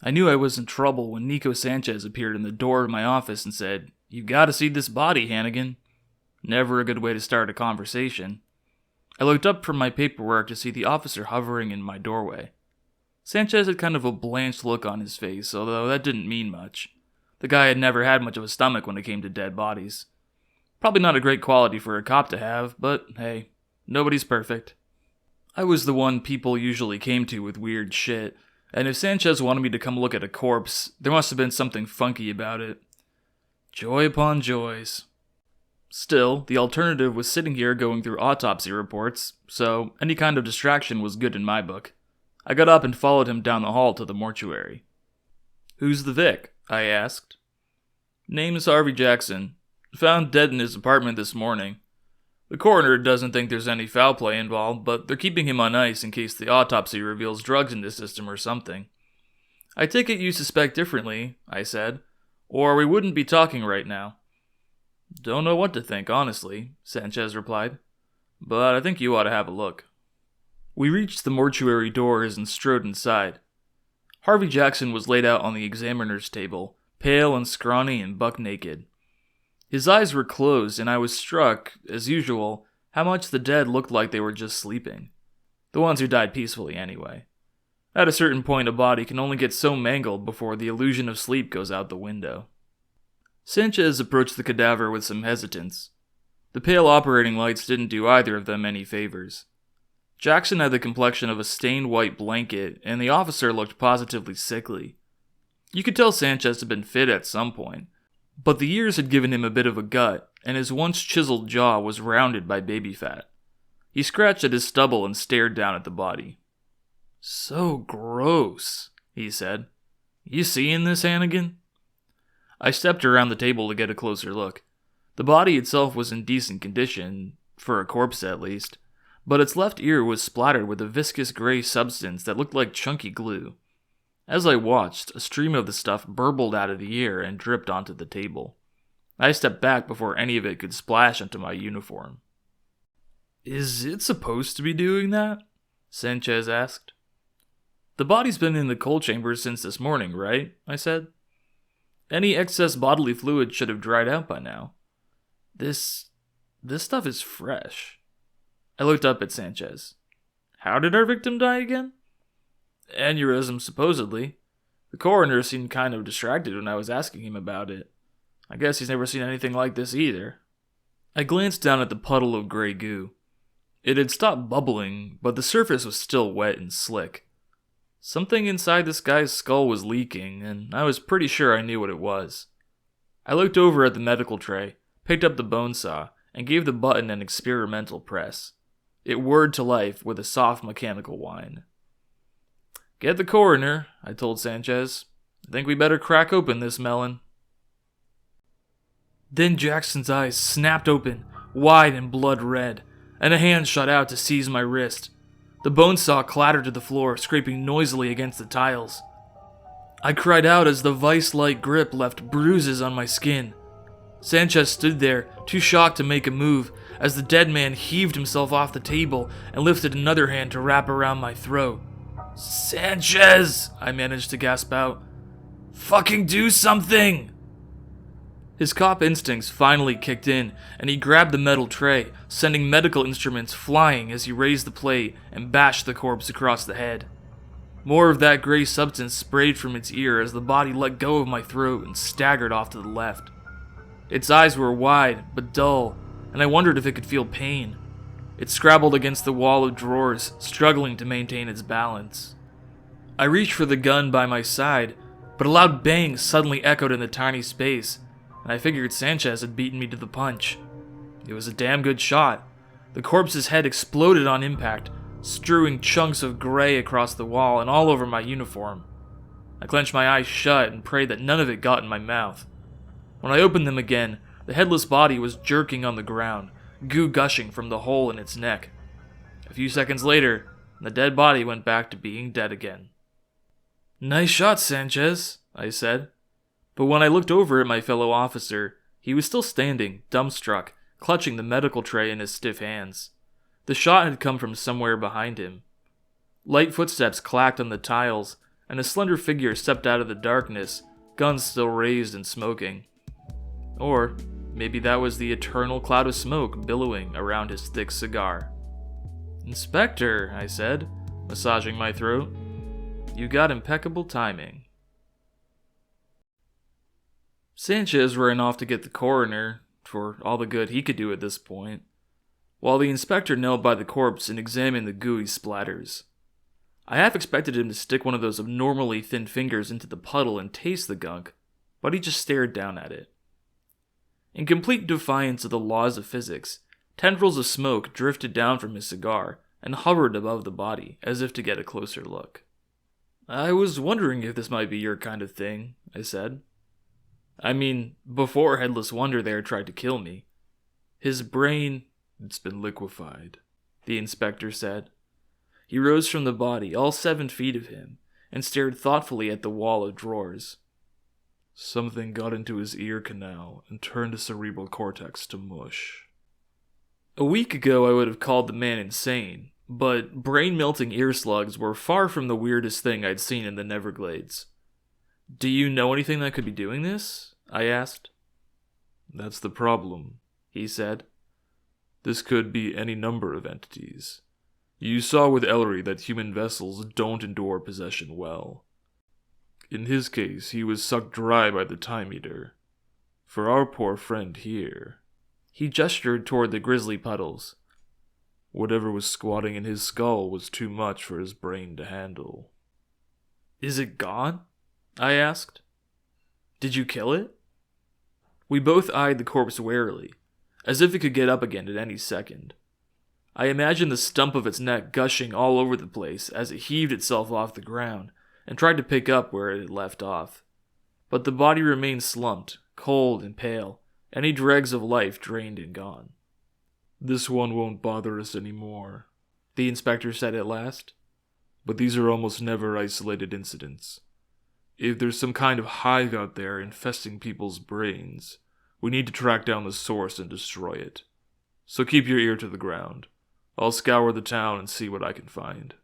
I knew I was in trouble when Nico Sanchez appeared in the door of my office and said, "You gotta see this body, Hannigan." Never a good way to start a conversation. I looked up from my paperwork to see the officer hovering in my doorway. Sanchez had kind of a blanched look on his face, although that didn't mean much. The guy had never had much of a stomach when it came to dead bodies. Probably not a great quality for a cop to have, but hey, nobody's perfect. I was the one people usually came to with weird shit, and if Sanchez wanted me to come look at a corpse, there must have been something funky about it. Joy upon joys. Still, the alternative was sitting here going through autopsy reports, so any kind of distraction was good in my book. I got up and followed him down the hall to the mortuary. "Who's the Vic?" I asked. "Name's Harvey Jackson. Found dead in his apartment this morning. The coroner doesn't think there's any foul play involved, but they're keeping him on ice in case the autopsy reveals drugs in his system or something." "I take it you suspect differently," I said, "or we wouldn't be talking right now." "Don't know what to think, honestly," Sanchez replied, "but I think you ought to have a look." We reached the mortuary doors and strode inside. Harvey Jackson was laid out on the examiner's table, pale and scrawny and buck-naked. His eyes were closed, and I was struck, as usual, how much the dead looked like they were just sleeping. The ones who died peacefully, anyway. At a certain point, a body can only get so mangled before the illusion of sleep goes out the window. Sanchez approached the cadaver with some hesitance. The pale operating lights didn't do either of them any favors. Jackson had the complexion of a stained white blanket, and the officer looked positively sickly. You could tell Sanchez had been fit at some point, but the years had given him a bit of a gut, and his once chiseled jaw was rounded by baby fat. He scratched at his stubble and stared down at the body. "So gross," he said. "You seeing this, Hannigan?" I stepped around the table to get a closer look. The body itself was in decent condition, for a corpse at least, but its left ear was splattered with a viscous gray substance that looked like chunky glue. As I watched, a stream of the stuff burbled out of the ear and dripped onto the table. I stepped back before any of it could splash onto my uniform. "Is it supposed to be doing that?" Sanchez asked. "The body's been in the cold chamber since this morning, right?" I said. "Any excess bodily fluid should have dried out by now. This stuff is fresh." I looked up at Sanchez. "How did our victim die again?" "Aneurysm, supposedly. The coroner seemed kind of distracted when I was asking him about it. I guess he's never seen anything like this either." I glanced down at the puddle of gray goo. It had stopped bubbling, but the surface was still wet and slick. Something inside this guy's skull was leaking, and I was pretty sure I knew what it was. I looked over at the medical tray, picked up the bone saw, and gave the button an experimental press. It whirred to life with a soft mechanical whine. "Get the coroner," I told Sanchez. "I think we better crack open this melon." Then Jackson's eyes snapped open, wide and blood red, and a hand shot out to seize my wrist. The bone saw clattered to the floor, scraping noisily against the tiles. I cried out as the vice-like grip left bruises on my skin. Sanchez stood there, too shocked to make a move, as the dead man heaved himself off the table and lifted another hand to wrap around my throat. "Sanchez!" I managed to gasp out. "Fucking do something!" His cop instincts finally kicked in, and he grabbed the metal tray, sending medical instruments flying as he raised the plate and bashed the corpse across the head. More of that gray substance sprayed from its ear as the body let go of my throat and staggered off to the left. Its eyes were wide, but dull, and I wondered if it could feel pain. It scrabbled against the wall of drawers, struggling to maintain its balance. I reached for the gun by my side, but a loud bang suddenly echoed in the tiny space, and I figured Sanchez had beaten me to the punch. It was a damn good shot. The corpse's head exploded on impact, strewing chunks of gray across the wall and all over my uniform. I clenched my eyes shut and prayed that none of it got in my mouth. When I opened them again, the headless body was jerking on the ground, goo gushing from the hole in its neck. A few seconds later, the dead body went back to being dead again. "Nice shot, Sanchez," I said. But when I looked over at my fellow officer, he was still standing, dumbstruck, clutching the medical tray in his stiff hands. The shot had come from somewhere behind him. Light footsteps clacked on the tiles, and a slender figure stepped out of the darkness, guns still raised and smoking. Or maybe that was the eternal cloud of smoke billowing around his thick cigar. "Inspector," I said, massaging my throat. "You got impeccable timing." Sanchez ran off to get the coroner, for all the good he could do at this point, while the inspector knelt by the corpse and examined the gooey splatters. I half expected him to stick one of those abnormally thin fingers into the puddle and taste the gunk, but he just stared down at it. In complete defiance of the laws of physics, tendrils of smoke drifted down from his cigar and hovered above the body, as if to get a closer look. "I was wondering if this might be your kind of thing," I said. "I mean, before Headless Wonder there tried to kill me. His brain..." "It's been liquefied," the inspector said. He rose from the body, all 7 feet of him, and stared thoughtfully at the wall of drawers. "Something got into his ear canal and turned the cerebral cortex to mush." A week ago I would have called the man insane, but brain-melting ear slugs were far from the weirdest thing I'd seen in the Neverglades. "Do you know anything that could be doing this?" I asked. "That's the problem," he said. "This could be any number of entities. You saw with Ellery that human vessels don't endure possession well. In his case, he was sucked dry by the Time Eater. For our poor friend here..." He gestured toward the grisly puddles. "Whatever was squatting in his skull was too much for his brain to handle." "Is it gone?" I asked. "Did you kill it?" We both eyed the corpse warily, as if it could get up again at any second. I imagined the stump of its neck gushing all over the place as it heaved itself off the ground and tried to pick up where it had left off. But the body remained slumped, cold and pale, any dregs of life drained and gone. "This one won't bother us anymore," the inspector said at last. "But these are almost never isolated incidents. If there's some kind of hive out there infesting people's brains, we need to track down the source and destroy it. So keep your ear to the ground. I'll scour the town and see what I can find."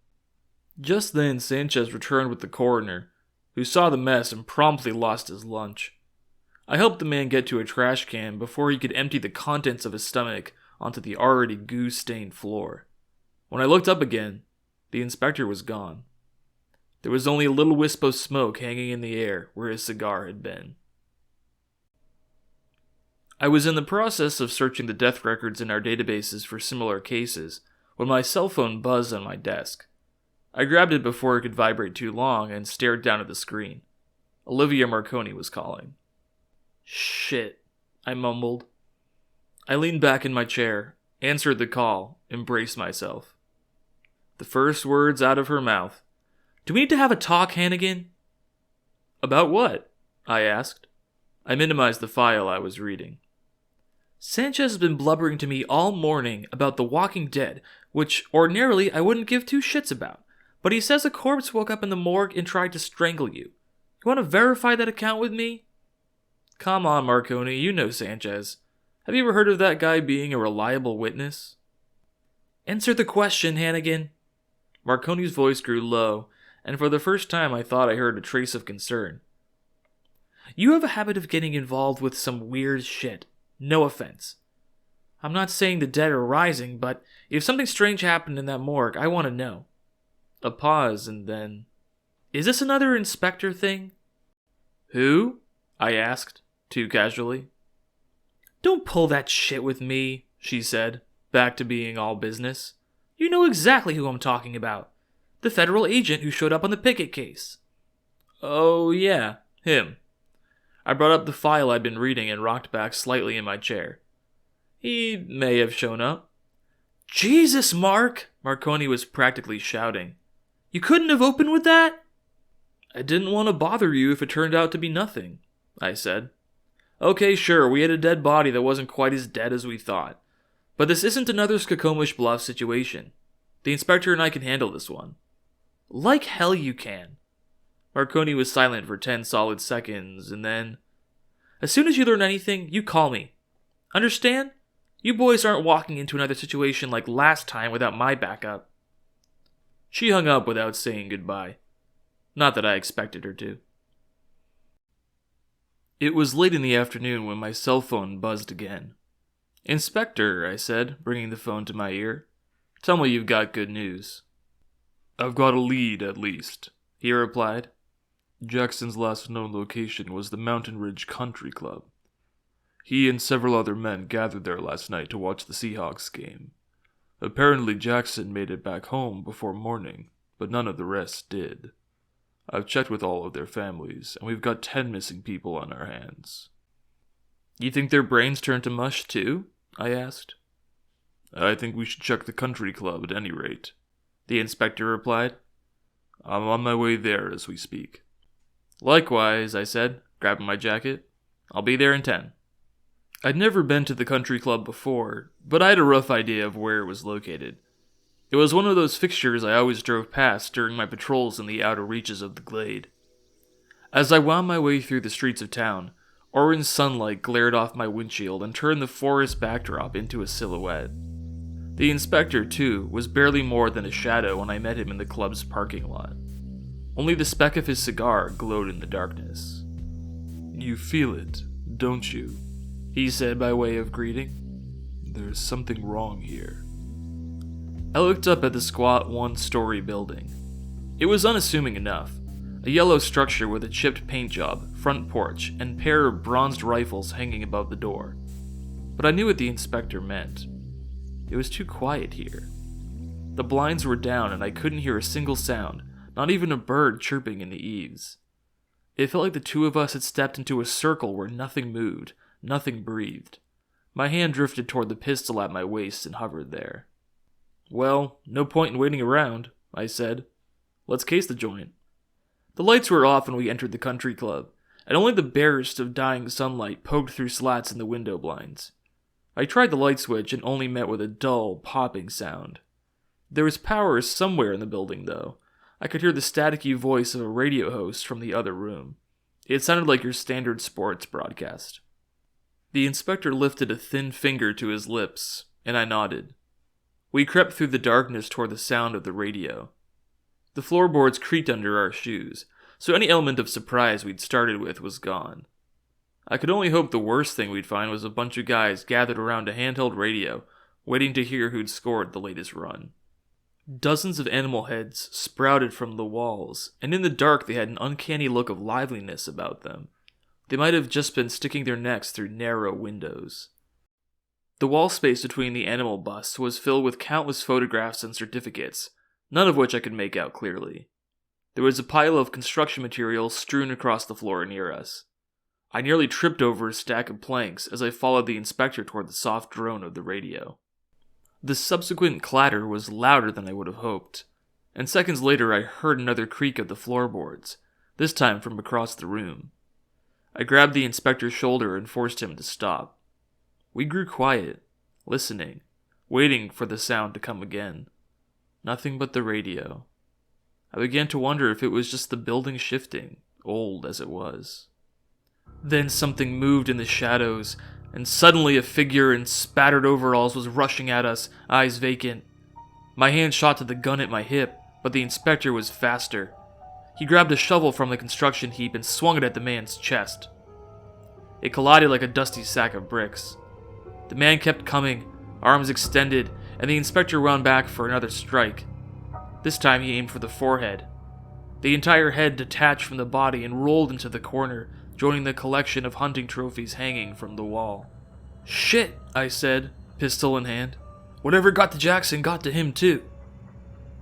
Just then, Sanchez returned with the coroner, who saw the mess and promptly lost his lunch. I helped the man get to a trash can before he could empty the contents of his stomach onto the already goo-stained floor. When I looked up again, the inspector was gone. There was only a little wisp of smoke hanging in the air where his cigar had been. I was in the process of searching the death records in our databases for similar cases when my cell phone buzzed on my desk. I grabbed it before it could vibrate too long and stared down at the screen. Olivia Marconi was calling. "Shit," I mumbled. I leaned back in my chair, answered the call, and braced myself. The first words out of her mouth. "Do we need to have a talk, Hannigan?" "About what?" I asked. I minimized the file I was reading. "Sanchez has been blubbering to me all morning about The Walking Dead, which ordinarily I wouldn't give 2 shits about, but he says a corpse woke up in the morgue and tried to strangle you. You want to verify that account with me?" "Come on, Marconi, you know Sanchez. Have you ever heard of that guy being a reliable witness?" "Answer the question, Hannigan." Marconi's voice grew low, and for the first time I thought I heard a trace of concern. "You have a habit of getting involved with some weird shit. No offense. I'm not saying the dead are rising, but if something strange happened in that morgue, I want to know." A pause, and then... "Is this another inspector thing?" "Who?" I asked, too casually. "Don't pull that shit with me," she said, back to being all business. "You know exactly who I'm talking about. The federal agent who showed up on the Pickett case." "Oh, yeah, him." I brought up the file I'd been reading and rocked back slightly in my chair. "He may have shown up." "Jesus, Mark!" Marconi was practically shouting. "You couldn't have opened with that?" "I didn't want to bother you if it turned out to be nothing," I said. "Okay, sure, we had a dead body that wasn't quite as dead as we thought. But this isn't another Skokomish Bluff situation. The inspector and I can handle this one." "Like hell you can." Marconi was silent for 10 solid seconds, and then... "As soon as you learn anything, you call me. Understand? You boys aren't walking into another situation like last time without my backup." She hung up without saying goodbye. Not that I expected her to. It was late in the afternoon when my cell phone buzzed again. "Inspector," I said, bringing the phone to my ear. "Tell me you've got good news." "I've got a lead, at least," he replied. "Jackson's last known location was the Mountain Ridge Country Club. He and several other men gathered there last night to watch the Seahawks game. Apparently Jackson made it back home before morning, but none of the rest did. I've checked with all of their families, and we've got 10 missing people on our hands." "You think their brains turned to mush too?" I asked. "I think we should check the country club at any rate," the inspector replied. "I'm on my way there as we speak." "Likewise," I said, grabbing my jacket. "I'll be there in 10. I'd never been to the country club before, but I had a rough idea of where it was located. It was one of those fixtures I always drove past during my patrols in the outer reaches of the glade. As I wound my way through the streets of town, orange sunlight glared off my windshield and turned the forest backdrop into a silhouette. The inspector, too, was barely more than a shadow when I met him in the club's parking lot. Only the speck of his cigar glowed in the darkness. "You feel it, don't you?" he said by way of greeting. "There's something wrong here." I looked up at the squat one-story building. It was unassuming enough. A yellow structure with a chipped paint job, front porch, and pair of bronzed rifles hanging above the door. But I knew what the inspector meant. It was too quiet here. The blinds were down and I couldn't hear a single sound, not even a bird chirping in the eaves. It felt like the two of us had stepped into a circle where nothing moved, nothing breathed. My hand drifted toward the pistol at my waist and hovered there. "Well, no point in waiting around," I said. "Let's case the joint." The lights were off when we entered the country club, and only the barest of dying sunlight poked through slats in the window blinds. I tried the light switch and only met with a dull, popping sound. There was power somewhere in the building, though. I could hear the staticky voice of a radio host from the other room. It sounded like your standard sports broadcast. The inspector lifted a thin finger to his lips, and I nodded. We crept through the darkness toward the sound of the radio. The floorboards creaked under our shoes, so any element of surprise we'd started with was gone. I could only hope the worst thing we'd find was a bunch of guys gathered around a handheld radio, waiting to hear who'd scored the latest run. Dozens of animal heads sprouted from the walls, and in the dark they had an uncanny look of liveliness about them. They might have just been sticking their necks through narrow windows. The wall space between the animal busts was filled with countless photographs and certificates, none of which I could make out clearly. There was a pile of construction materials strewn across the floor near us. I nearly tripped over a stack of planks as I followed the inspector toward the soft drone of the radio. The subsequent clatter was louder than I would have hoped, and seconds later I heard another creak of the floorboards, this time from across the room. I grabbed the inspector's shoulder and forced him to stop. We grew quiet, listening, waiting for the sound to come again. Nothing but the radio. I began to wonder if it was just the building shifting, old as it was. Then something moved in the shadows, and suddenly a figure in spattered overalls was rushing at us, eyes vacant. My hand shot to the gun at my hip, but the inspector was faster. He grabbed a shovel from the construction heap and swung it at the man's chest. It collided like a dusty sack of bricks. The man kept coming, arms extended, and the inspector wound back for another strike. This time he aimed for the forehead. The entire head detached from the body and rolled into the corner, joining the collection of hunting trophies hanging from the wall. "Shit," I said, pistol in hand. "Whatever got to Jackson got to him too."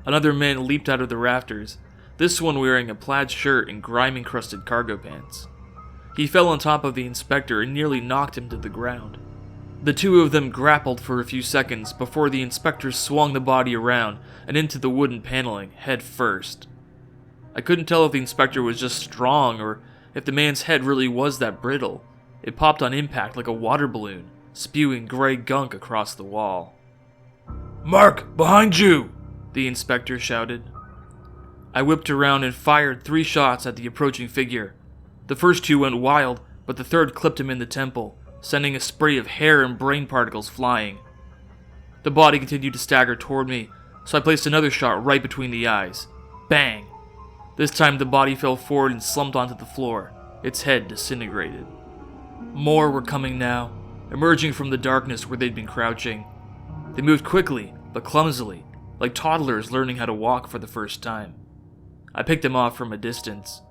Another man leaped out of the rafters, this one wearing a plaid shirt and grime-encrusted cargo pants. He fell on top of the inspector and nearly knocked him to the ground. The two of them grappled for a few seconds before the inspector swung the body around and into the wooden paneling, head first. I couldn't tell if the inspector was just strong or if the man's head really was that brittle. It popped on impact like a water balloon, spewing gray gunk across the wall. "Mark, behind you!" the inspector shouted. I whipped around and fired 3 shots at the approaching figure. The first 2 went wild, but the third clipped him in the temple, sending a spray of hair and brain particles flying. The body continued to stagger toward me, so I placed another shot right between the eyes. Bang! This time the body fell forward and slumped onto the floor, its head disintegrated. More were coming now, emerging from the darkness where they'd been crouching. They moved quickly, but clumsily, like toddlers learning how to walk for the first time. I picked them off from a distance.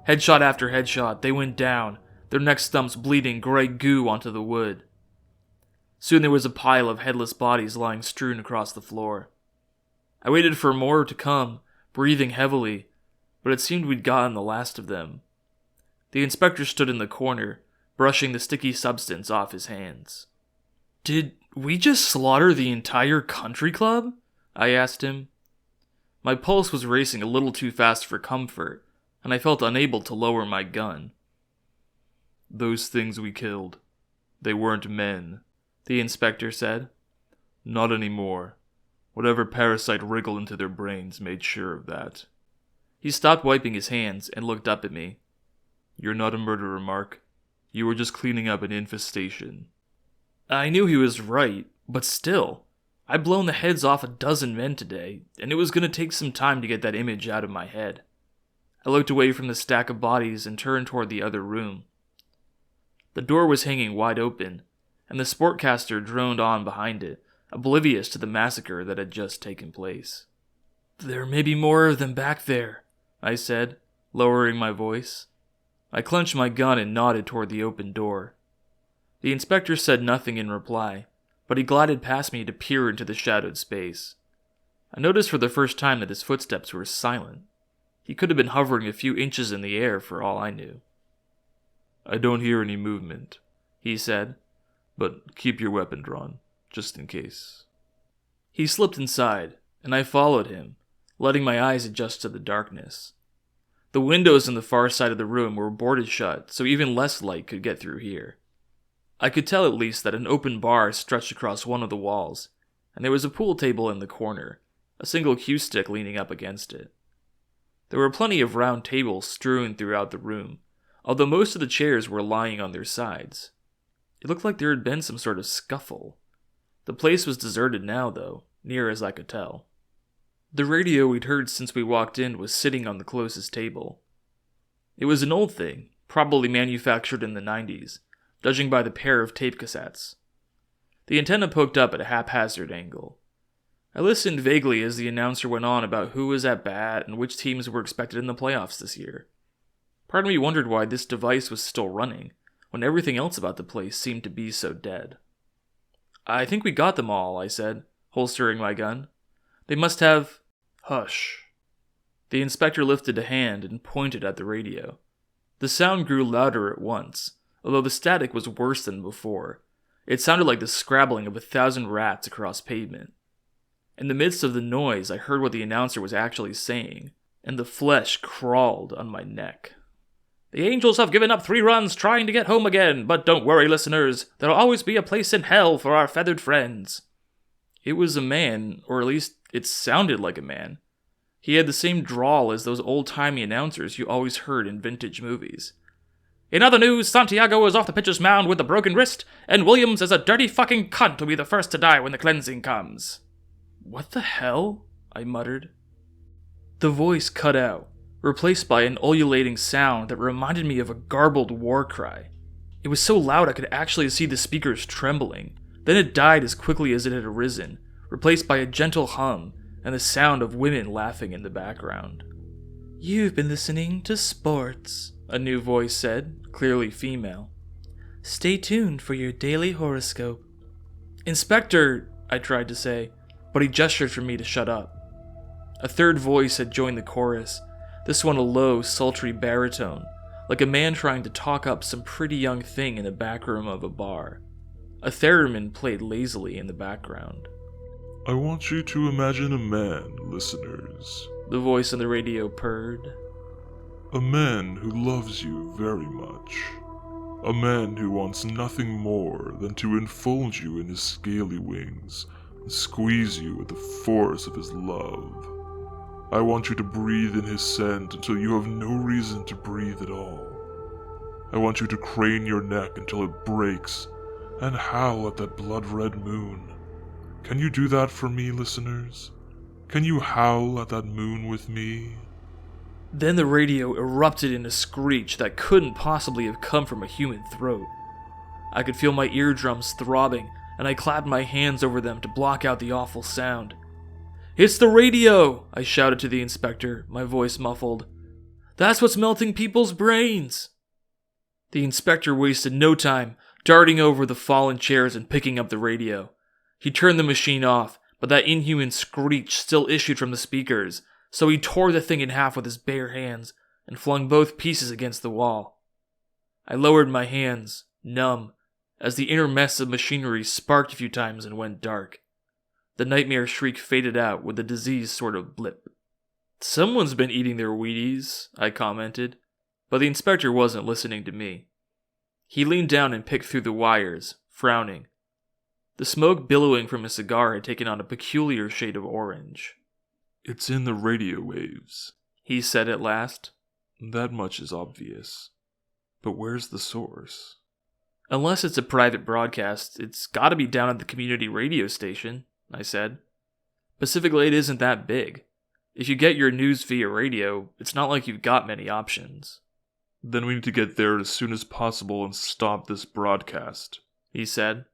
Headshot after headshot, they went down, their neck stumps bleeding gray goo onto the wood. Soon there was a pile of headless bodies lying strewn across the floor. I waited for more to come, breathing heavily, but it seemed we'd gotten the last of them. The inspector stood in the corner, brushing the sticky substance off his hands. "Did we just slaughter the entire country club?" I asked him. My pulse was racing a little too fast for comfort, and I felt unable to lower my gun. "Those things we killed, they weren't men," the inspector said. "Not anymore. Whatever parasite wriggled into their brains made sure of that." He stopped wiping his hands and looked up at me. "You're not a murderer, Mark. You were just cleaning up an infestation." I knew he was right, but still, I'd blown the heads off a dozen men today, and it was going to take some time to get that image out of my head. I looked away from the stack of bodies and turned toward the other room. The door was hanging wide open, and the sportcaster droned on behind it, oblivious to the massacre that had just taken place. "There may be more of them back there," I said, lowering my voice. I clenched my gun and nodded toward the open door. The inspector said nothing in reply, but he glided past me to peer into the shadowed space. I noticed for the first time that his footsteps were silent. He could have been hovering a few inches in the air for all I knew. "I don't hear any movement," he said, "but keep your weapon drawn, just in case." He slipped inside, and I followed him, letting my eyes adjust to the darkness. The windows on the far side of the room were boarded shut, so even less light could get through here. I could tell at least that an open bar stretched across one of the walls, and there was a pool table in the corner, a single cue stick leaning up against it. There were plenty of round tables strewn throughout the room, although most of the chairs were lying on their sides. It looked like there had been some sort of scuffle. The place was deserted now, though, near as I could tell. The radio we'd heard since we walked in was sitting on the closest table. It was an old thing, probably manufactured in the 90s, judging by the pair of tape cassettes. The antenna poked up at a haphazard angle. I listened vaguely as the announcer went on about who was at bat and which teams were expected in the playoffs this year. Part of me wondered why this device was still running, when everything else about the place seemed to be so dead. "I think we got them all," I said, holstering my gun. "They must have—" "Hush." The inspector lifted a hand and pointed at the radio. The sound grew louder at once, although the static was worse than before. It sounded like the scrabbling of 1,000 rats across pavement. In the midst of the noise, I heard what the announcer was actually saying, and the flesh crawled on my neck. "The Angels have given up 3 runs trying to get home again, but don't worry, listeners. There'll always be a place in hell for our feathered friends." It was a man, or at least it sounded like a man. He had the same drawl as those old-timey announcers you always heard in vintage movies. "In other news, Santiago is off the pitcher's mound with a broken wrist, and Williams is a dirty fucking cunt who'll be the first to die when the cleansing comes." "What the hell?" I muttered. The voice cut out, replaced by an ululating sound that reminded me of a garbled war cry. It was so loud I could actually see the speakers trembling. Then it died as quickly as it had arisen, replaced by a gentle hum and the sound of women laughing in the background. "You've been listening to sports," a new voice said, clearly female. "Stay tuned for your daily horoscope." "Inspector," I tried to say, but he gestured for me to shut up. A third voice had joined the chorus, this one a low, sultry baritone, like a man trying to talk up some pretty young thing in the back room of a bar. A theremin played lazily in the background. "I want you to imagine a man, listeners," the voice on the radio purred. "A man who loves you very much. A man who wants nothing more than to enfold you in his scaly wings and squeeze you with the force of his love. I want you to breathe in his scent until you have no reason to breathe at all. I want you to crane your neck until it breaks and howl at that blood-red moon. Can you do that for me, listeners? Can you howl at that moon with me?" Then the radio erupted in a screech that couldn't possibly have come from a human throat. I could feel my eardrums throbbing, and I clapped my hands over them to block out the awful sound. "It's the radio!" I shouted to the inspector, my voice muffled. "That's what's melting people's brains!" The inspector wasted no time, darting over the fallen chairs and picking up the radio. He turned the machine off, but that inhuman screech still issued from the speakers, so he tore the thing in half with his bare hands and flung both pieces against the wall. I lowered my hands, numb, as the inner mess of machinery sparked a few times and went dark. The nightmare shriek faded out with a diseased sort of blip. "Someone's been eating their Wheaties," I commented, but the inspector wasn't listening to me. He leaned down and picked through the wires, frowning. The smoke billowing from his cigar had taken on a peculiar shade of orange. "It's in the radio waves," he said at last. "That much is obvious. But where's the source?" "Unless it's a private broadcast, it's gotta be down at the community radio station," I said. "Pacific Glade isn't that big. If you get your news via radio, it's not like you've got many options." "Then we need to get there as soon as possible and stop this broadcast," he said.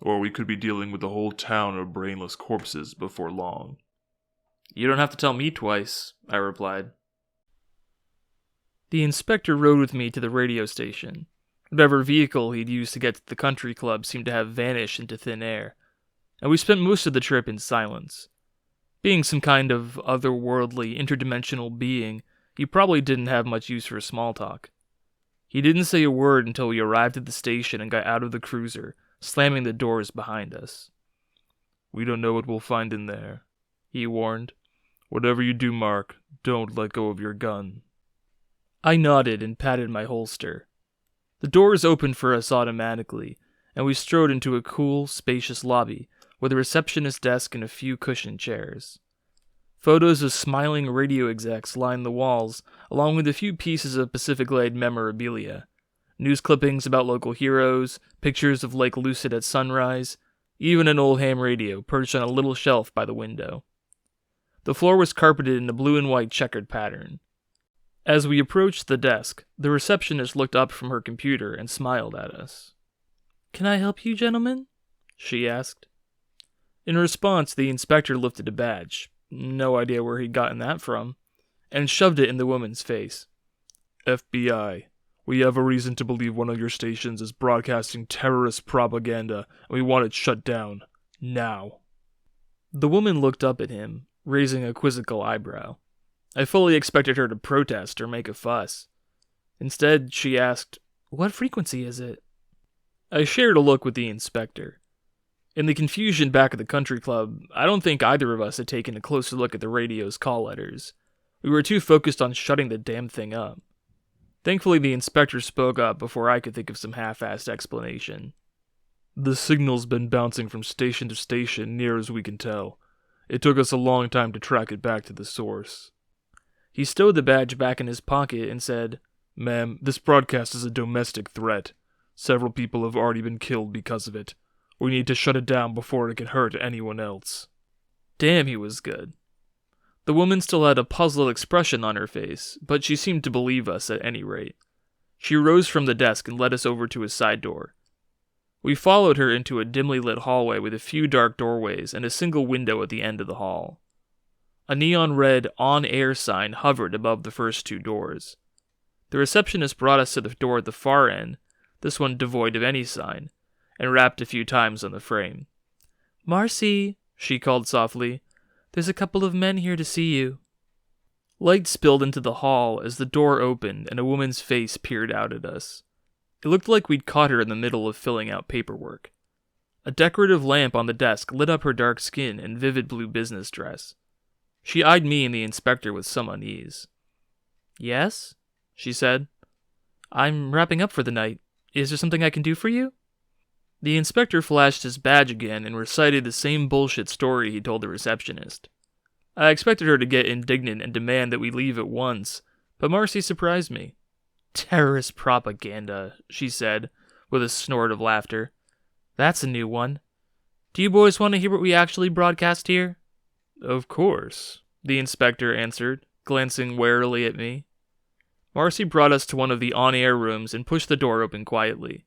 "Or we could be dealing with a whole town of brainless corpses before long." "You don't have to tell me twice," I replied. The inspector rode with me to the radio station. Whatever vehicle he'd used to get to the country club seemed to have vanished into thin air, and we spent most of the trip in silence. Being some kind of otherworldly, interdimensional being, he probably didn't have much use for small talk. He didn't say a word until we arrived at the station and got out of the cruiser, slamming the doors behind us. "We don't know what we'll find in there," he warned. "Whatever you do, Mark, don't let go of your gun." I nodded and patted my holster. The doors opened for us automatically, and we strode into a cool, spacious lobby with a receptionist desk and a few cushioned chairs. Photos of smiling radio execs lined the walls, along with a few pieces of Pacific Glade memorabilia. News clippings about local heroes, pictures of Lake Lucid at sunrise, even an old ham radio perched on a little shelf by the window. The floor was carpeted in a blue and white checkered pattern. As we approached the desk, the receptionist looked up from her computer and smiled at us. "Can I help you, gentlemen?" she asked. In response, the inspector lifted a badge, no idea where he'd gotten that from, and shoved it in the woman's face. "FBI, we have a reason to believe one of your stations is broadcasting terrorist propaganda, and we want it shut down. Now." The woman looked up at him, raising a quizzical eyebrow. I fully expected her to protest or make a fuss. Instead, she asked, "What frequency is it?" I shared a look with the inspector. In the confusion back at the country club, I don't think either of us had taken a closer look at the radio's call letters. We were too focused on shutting the damn thing up. Thankfully, the inspector spoke up before I could think of some half-assed explanation. "The signal's been bouncing from station to station near as we can tell. It took us a long time to track it back to the source." He stowed the badge back in his pocket and said, "Ma'am, this broadcast is a domestic threat. Several people have already been killed because of it. We need to shut it down before it can hurt anyone else." Damn, he was good. The woman still had a puzzled expression on her face, but she seemed to believe us at any rate. She rose from the desk and led us over to a side door. We followed her into a dimly lit hallway with a few dark doorways and a single window at the end of the hall. A neon red on-air sign hovered above the first two doors. The receptionist brought us to the door at the far end, this one devoid of any sign, and rapped a few times on the frame. "Marcy," she called softly, "there's a couple of men here to see you." Light spilled into the hall as the door opened and a woman's face peered out at us. It looked like we'd caught her in the middle of filling out paperwork. A decorative lamp on the desk lit up her dark skin and vivid blue business dress. She eyed me and the inspector with some unease. "Yes?" she said. "I'm wrapping up for the night. Is there something I can do for you?" The inspector flashed his badge again and recited the same bullshit story he told the receptionist. I expected her to get indignant and demand that we leave at once, but Marcy surprised me. "Terrorist propaganda," she said, with a snort of laughter. "That's a new one. Do you boys want to hear what we actually broadcast here?" "Of course," the inspector answered, glancing warily at me. Marcy brought us to one of the on-air rooms and pushed the door open quietly.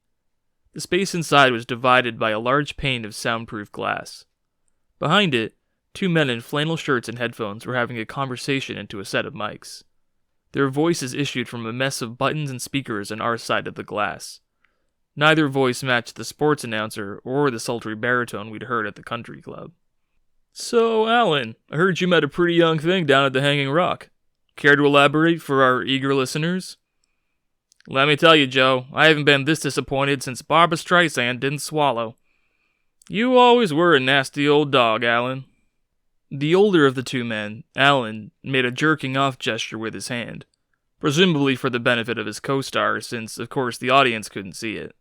The space inside was divided by a large pane of soundproof glass. Behind it, 2 men in flannel shirts and headphones were having a conversation into a set of mics. Their voices issued from a mess of buttons and speakers on our side of the glass. Neither voice matched the sports announcer or the sultry baritone we'd heard at the country club. "So, Alan, I heard you met a pretty young thing down at the Hanging Rock. Care to elaborate for our eager listeners?" "Let me tell you, Joe, I haven't been this disappointed since Barbra Streisand didn't swallow. You always were a nasty old dog, Alan." The older of the 2 men, Alan, made a jerking off gesture with his hand, presumably for the benefit of his co-star, since, of course, the audience couldn't see it.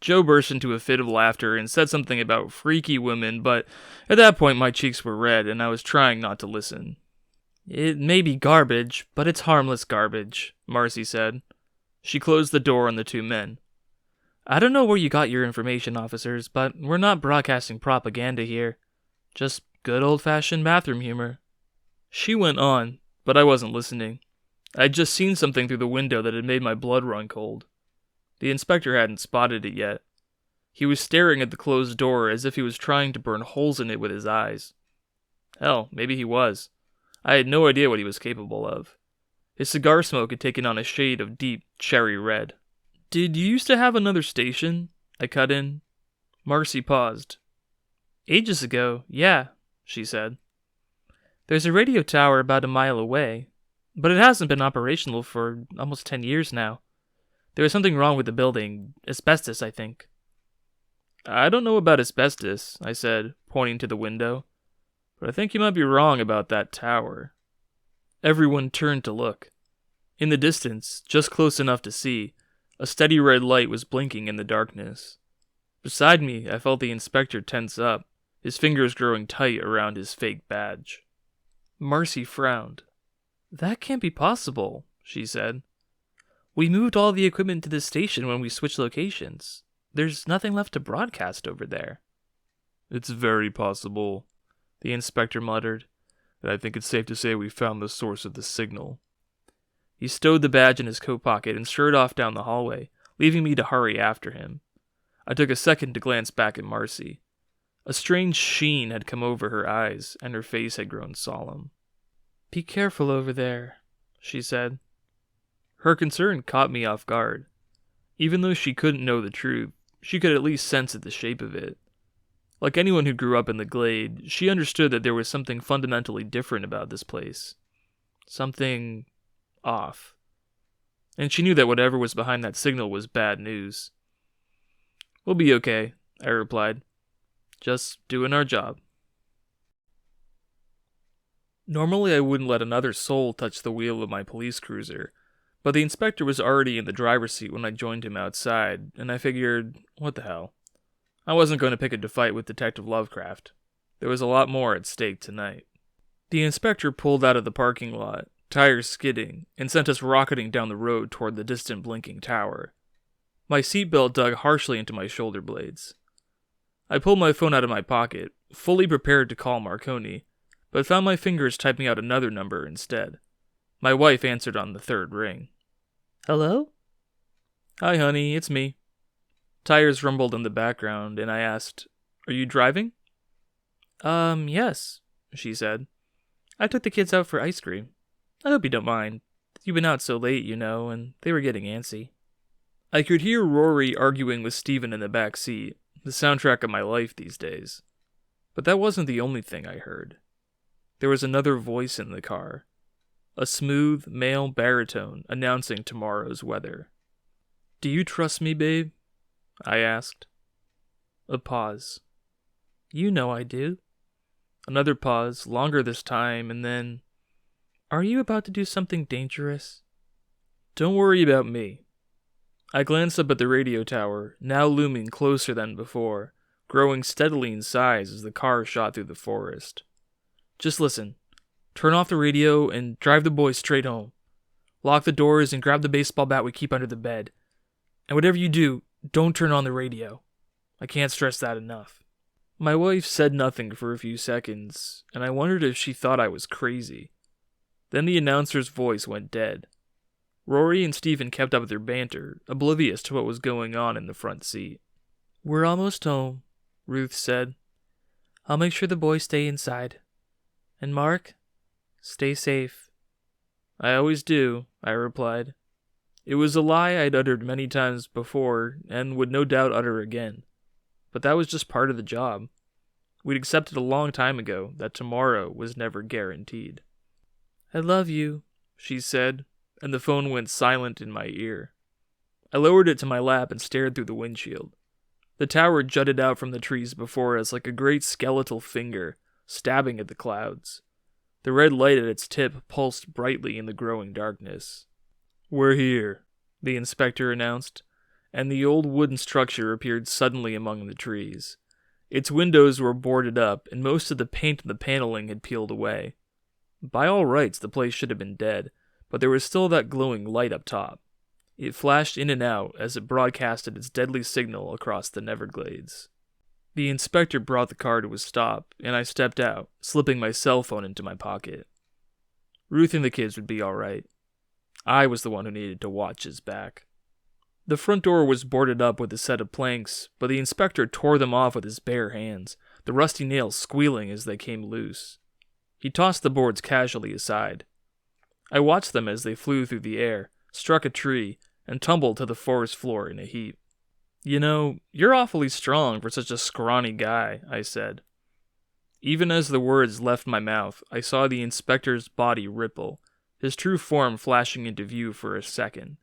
Joe burst into a fit of laughter and said something about freaky women, but at that point my cheeks were red and I was trying not to listen. "It may be garbage, but it's harmless garbage," Marcy said. She closed the door on the 2 men. "I don't know where you got your information, officers, but we're not broadcasting propaganda here. Just good old-fashioned bathroom humor." She went on, but I wasn't listening. I'd just seen something through the window that had made my blood run cold. The inspector hadn't spotted it yet. He was staring at the closed door as if he was trying to burn holes in it with his eyes. Hell, maybe he was. I had no idea what he was capable of. His cigar smoke had taken on a shade of deep cherry red. "Did you used to have another station?" I cut in. Marcy paused. "Ages ago, yeah," she said. "There's a radio tower about a mile away, but it hasn't been operational for almost 10 years now. There was something wrong with the building. Asbestos, I think." "I don't know about asbestos," I said, pointing to the window. "But I think you might be wrong about that tower." Everyone turned to look. In the distance, just close enough to see, a steady red light was blinking in the darkness. Beside me, I felt the inspector tense up, his fingers growing tight around his fake badge. Marcy frowned. "That can't be possible," she said. "We moved all the equipment to the station when we switched locations. There's nothing left to broadcast over there." "It's very possible," the inspector muttered, "and I think it's safe to say we found the source of the signal." He stowed the badge in his coat pocket and strode off down the hallway, leaving me to hurry after him. I took a second to glance back at Marcy. A strange sheen had come over her eyes, and her face had grown solemn. "Be careful over there," she said. Her concern caught me off guard. Even though she couldn't know the truth, she could at least sense at the shape of it. Like anyone who grew up in the Glade, she understood that there was something fundamentally different about this place. Something off. And she knew that whatever was behind that signal was bad news. "We'll be okay," I replied. "Just doing our job." Normally I wouldn't let another soul touch the wheel of my police cruiser, but the inspector was already in the driver's seat when I joined him outside, and I figured, what the hell? I wasn't going to pick a fight with Detective Lovecraft. There was a lot more at stake tonight. The inspector pulled out of the parking lot, tires skidding, and sent us rocketing down the road toward the distant blinking tower. My seatbelt dug harshly into my shoulder blades. I pulled my phone out of my pocket, fully prepared to call Marconi, but found my fingers typing out another number instead. My wife answered on the 3rd ring. "Hello?" "Hi, honey, it's me." Tires rumbled in the background, and I asked, "Are you driving?" Yes," she said. "I took the kids out for ice cream. I hope you don't mind. You've been out so late, you know, and they were getting antsy." I could hear Rory arguing with Steven in the back seat, the soundtrack of my life these days. But that wasn't the only thing I heard. There was another voice in the car. A smooth, male baritone announcing tomorrow's weather. "Do you trust me, babe?" I asked. A pause. "You know I do." Another pause, longer this time, and then, "Are you about to do something dangerous?" "Don't worry about me." I glanced up at the radio tower, now looming closer than before, growing steadily in size as the car shot through the forest. "Just listen. Turn off the radio and drive the boys straight home. Lock the doors and grab the baseball bat we keep under the bed. And whatever you do, don't turn on the radio. I can't stress that enough." My wife said nothing for a few seconds, and I wondered if she thought I was crazy. Then the announcer's voice went dead. Rory and Stephen kept up their banter, oblivious to what was going on in the front seat. "We're almost home," Ruth said. "I'll make sure the boys stay inside. And Mark, stay safe." "I always do," I replied. It was a lie I'd uttered many times before, and would no doubt utter again. But that was just part of the job. We'd accepted a long time ago that tomorrow was never guaranteed. "I love you," she said, and the phone went silent in my ear. I lowered it to my lap and stared through the windshield. The tower jutted out from the trees before us like a great skeletal finger, stabbing at the clouds. The red light at its tip pulsed brightly in the growing darkness. "We're here," the inspector announced, and the old wooden structure appeared suddenly among the trees. Its windows were boarded up, and most of the paint and the paneling had peeled away. By all rights, the place should have been dead, but there was still that glowing light up top. It flashed in and out as it broadcasted its deadly signal across the Neverglades. The inspector brought the car to a stop, and I stepped out, slipping my cell phone into my pocket. Ruth and the kids would be all right. I was the one who needed to watch his back. The front door was boarded up with a set of planks, but the inspector tore them off with his bare hands, the rusty nails squealing as they came loose. He tossed the boards casually aside. I watched them as they flew through the air, struck a tree, and tumbled to the forest floor in a heap. "You know, you're awfully strong for such a scrawny guy," I said. Even as the words left my mouth, I saw the inspector's body ripple, his true form flashing into view for a second.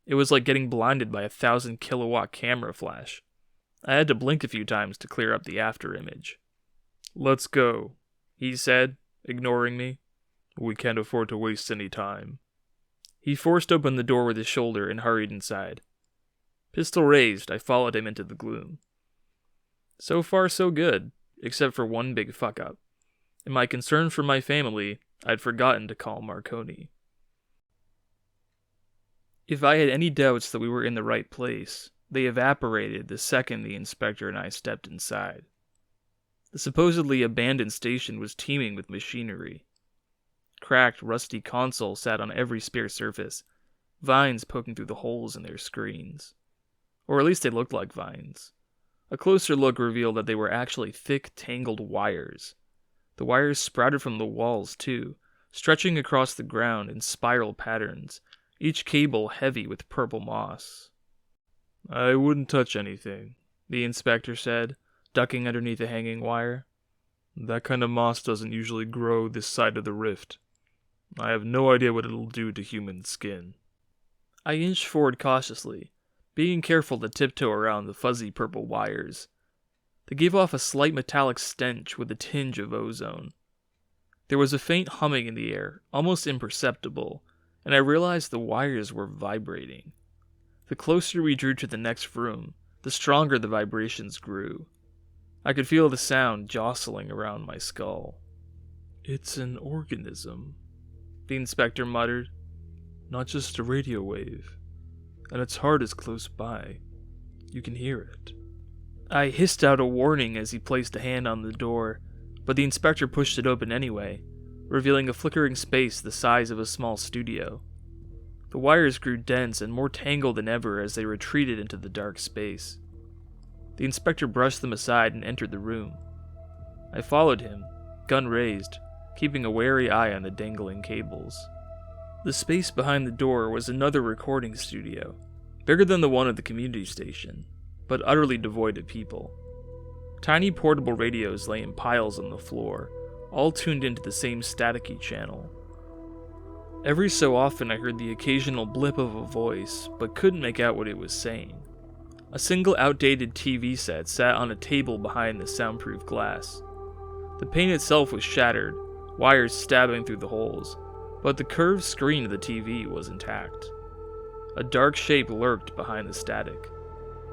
It was like getting blinded by a 1,000-kilowatt camera flash. I had to blink a few times to clear up the afterimage. "Let's go," he said, ignoring me. "We can't afford to waste any time." He forced open the door with his shoulder and hurried inside. Pistol raised, I followed him into the gloom. So far, so good, except for one big fuck-up. In my concern for my family, I'd forgotten to call Marconi. If I had any doubts that we were in the right place, they evaporated the second the inspector and I stepped inside. The supposedly abandoned station was teeming with machinery. Cracked, rusty consoles sat on every spare surface, vines poking through the holes in their screens. Or at least they looked like vines. A closer look revealed that they were actually thick, tangled wires. The wires sprouted from the walls, too, stretching across the ground in spiral patterns, each cable heavy with purple moss. "I wouldn't touch anything," the inspector said, ducking underneath a hanging wire. "That kind of moss doesn't usually grow this side of the rift. I have no idea what it'll do to human skin." I inched forward cautiously, being careful to tiptoe around the fuzzy purple wires. They gave off a slight metallic stench with a tinge of ozone. There was a faint humming in the air, almost imperceptible, and I realized the wires were vibrating. The closer we drew to the next room, the stronger the vibrations grew. I could feel the sound jostling around my skull. "It's an organism," the inspector muttered. "Not just a radio wave. And its heart is close by. You can hear it." I hissed out a warning as he placed a hand on the door, but the inspector pushed it open anyway, revealing a flickering space the size of a small studio. The wires grew dense and more tangled than ever as they retreated into the dark space. The inspector brushed them aside and entered the room. I followed him, gun raised, keeping a wary eye on the dangling cables. The space behind the door was another recording studio, bigger than the one at the community station, but utterly devoid of people. Tiny portable radios lay in piles on the floor, all tuned into the same staticky channel. Every so often I heard the occasional blip of a voice, but couldn't make out what it was saying. A single outdated TV set sat on a table behind the soundproof glass. The pane itself was shattered, wires stabbing through the holes, but the curved screen of the TV was intact. A dark shape lurked behind the static.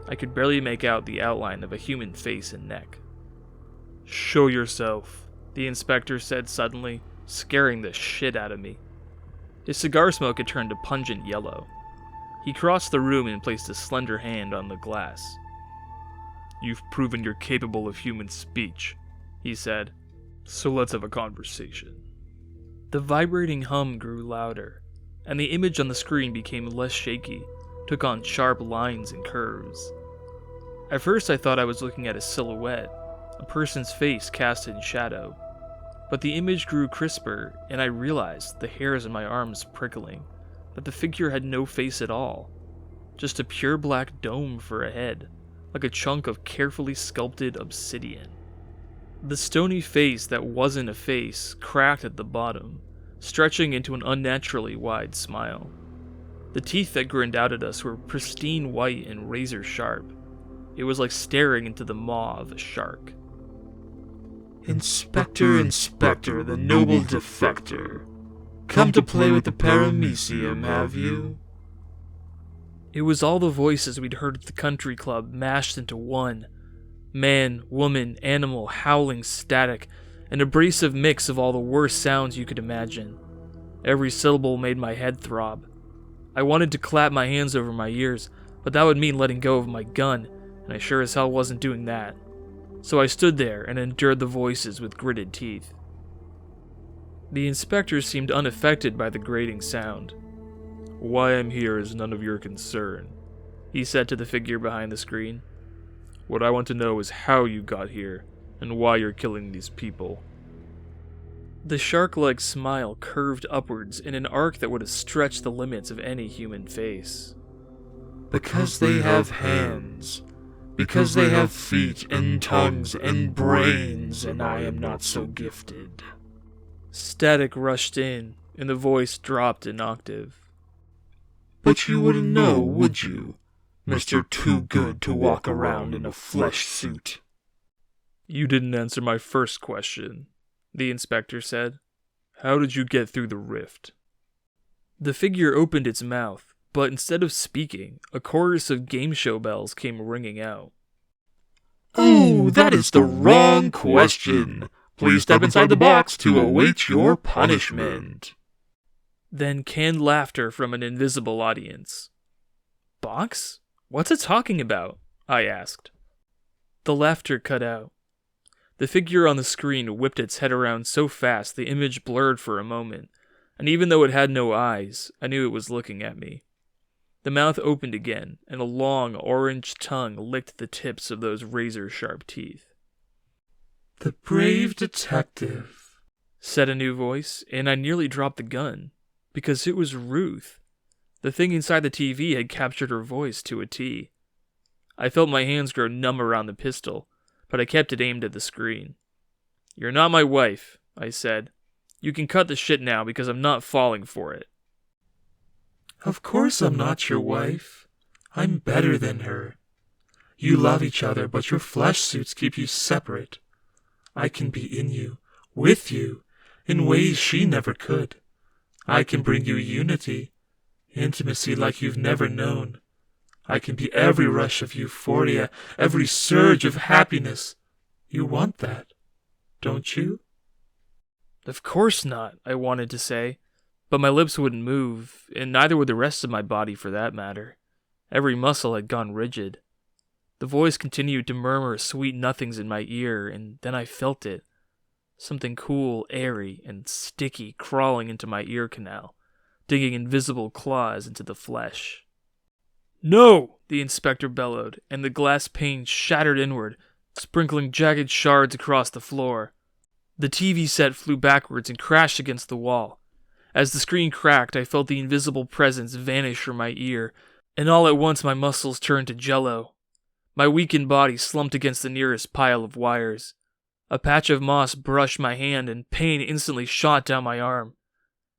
I could barely make out the outline of a human face and neck. "Show yourself," the inspector said suddenly, scaring the shit out of me. His cigar smoke had turned a pungent yellow. He crossed the room and placed a slender hand on the glass. "You've proven you're capable of human speech," he said. "So let's have a conversation." The vibrating hum grew louder, and the image on the screen became less shaky, took on sharp lines and curves. At first I thought I was looking at a silhouette, a person's face cast in shadow, but the image grew crisper, and I realized, the hairs on my arms prickling, that the figure had no face at all, just a pure black dome for a head, like a chunk of carefully sculpted obsidian. The stony face that wasn't a face cracked at the bottom, stretching into an unnaturally wide smile. The teeth that grinned out at us were pristine white and razor sharp. It was like staring into the maw of a shark. Inspector, Inspector, the noble defector. Come to play with the paramecium, have you? It was all the voices we'd heard at the country club mashed into one. Man, woman, animal, howling static, an abrasive mix of all the worst sounds you could imagine. Every syllable made my head throb. I wanted to clap my hands over my ears, but that would mean letting go of my gun, and I sure as hell wasn't doing that. So I stood there and endured the voices with gritted teeth. The inspector seemed unaffected by the grating sound. "Why I'm here is none of your concern," he said to the figure behind the screen. "What I want to know is how you got here, and why you're killing these people." The shark-like smile curved upwards in an arc that would have stretched the limits of any human face. Because they have hands. Because they have feet and tongues and brains, and I am not so gifted. Static rushed in, and the voice dropped an octave. But you wouldn't know, would you, Mr. Too Good to walk around in a flesh suit? "You didn't answer my first question," the inspector said. "How did you get through the rift?" The figure opened its mouth, but instead of speaking, a chorus of game show bells came ringing out. "Oh, that is the wrong question. Please step inside the box to await your punishment." Then canned laughter from an invisible audience. "Box? What's it talking about?" I asked. The laughter cut out. The figure on the screen whipped its head around so fast the image blurred for a moment, and even though it had no eyes, I knew it was looking at me. The mouth opened again, and a long orange tongue licked the tips of those razor-sharp teeth. "The brave detective," said a new voice, and I nearly dropped the gun, because it was Ruth. The thing inside the TV had captured her voice to a T. I felt my hands grow numb around the pistol, but I kept it aimed at the screen. "You're not my wife," I said. "You can cut the shit now because I'm not falling for it." "Of course I'm not your wife. I'm better than her. You love each other, but your flesh suits keep you separate. I can be in you, with you, in ways she never could. I can bring you unity, intimacy like you've never known. I can be every rush of euphoria, every surge of happiness. You want that, don't you?" "Of course not," I wanted to say, but my lips wouldn't move, and neither would the rest of my body for that matter. Every muscle had gone rigid. The voice continued to murmur sweet nothings in my ear, and then I felt it. Something cool, airy, and sticky crawling into my ear canal, digging invisible claws into the flesh. "No!" the inspector bellowed, and the glass pane shattered inward, sprinkling jagged shards across the floor. The TV set flew backwards and crashed against the wall. As the screen cracked, I felt the invisible presence vanish from my ear, and all at once my muscles turned to jello. My weakened body slumped against the nearest pile of wires. A patch of moss brushed my hand, and pain instantly shot down my arm.